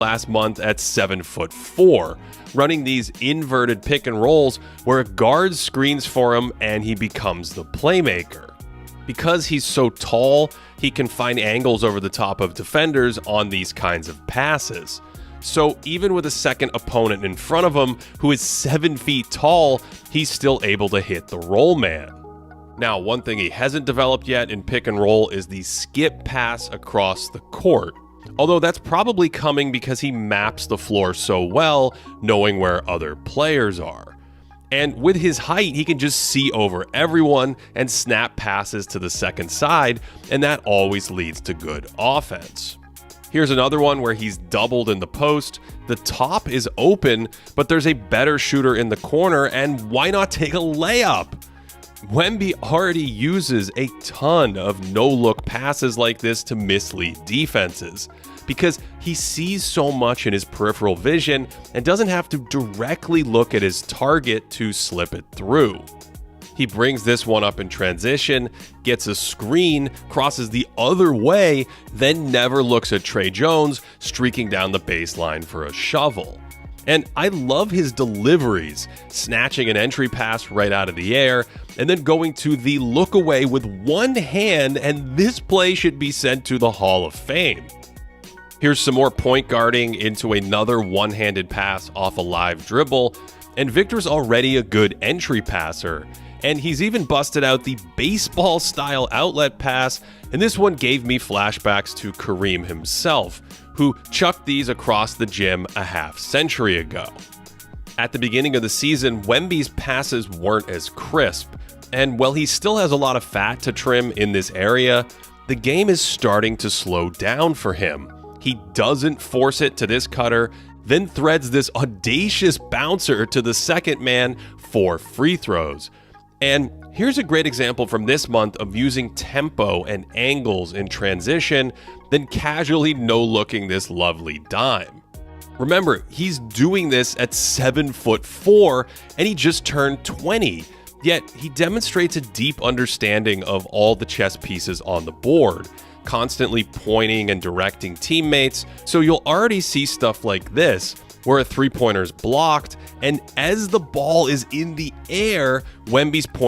last month at 7'4", running these inverted pick and rolls where a guard screens for him and he becomes the playmaker. Because he's so tall, he can find angles over the top of defenders on these kinds of passes. So even with a second opponent in front of him who is 7 feet tall, he's still able to hit the roll man. Now, one thing he hasn't developed yet in pick and roll is the skip pass across the court. Although that's probably coming because he maps the floor so well, knowing where other players are. And with his height, he can just see over everyone and snap passes to the second side, and that always leads to good offense. Here's another one where he's doubled in the post. The top is open, but there's a better shooter in the corner, and why not take a layup? WEMBY already uses a ton of no-look passes like this to mislead defenses, because he sees so much in his peripheral vision and doesn't have to directly look at his target to slip it through. He brings this one up in transition, gets a screen, crosses the other way, then never looks at Trey Jones streaking down the baseline for a shovel. And I love his deliveries, snatching an entry pass right out of the air, and then going to the look away with one hand, and this play should be sent to the Hall of Fame. Here's some more point guarding into another one-handed pass off a live dribble, and Victor's already a good entry passer, and he's even busted out the baseball-style outlet pass, and this one gave me flashbacks to Kareem himself, who chucked these across the gym a half-century ago. At the beginning of the season, WEMBY's passes weren't as crisp, and while he still has a lot of fat to trim in this area, the game is starting to slow down for him. He doesn't force it to this cutter, then threads this audacious bouncer to the second man for free throws. And here's a great example from this month of using tempo and angles in transition, then casually no-looking this lovely dime. Remember, he's doing this at 7'4", and he just turned 20, yet he demonstrates a deep understanding of all the chess pieces on the board, constantly pointing and directing teammates, so you'll already see stuff like this, where a three-pointer is blocked, and as the ball is in the air, WEMBY's point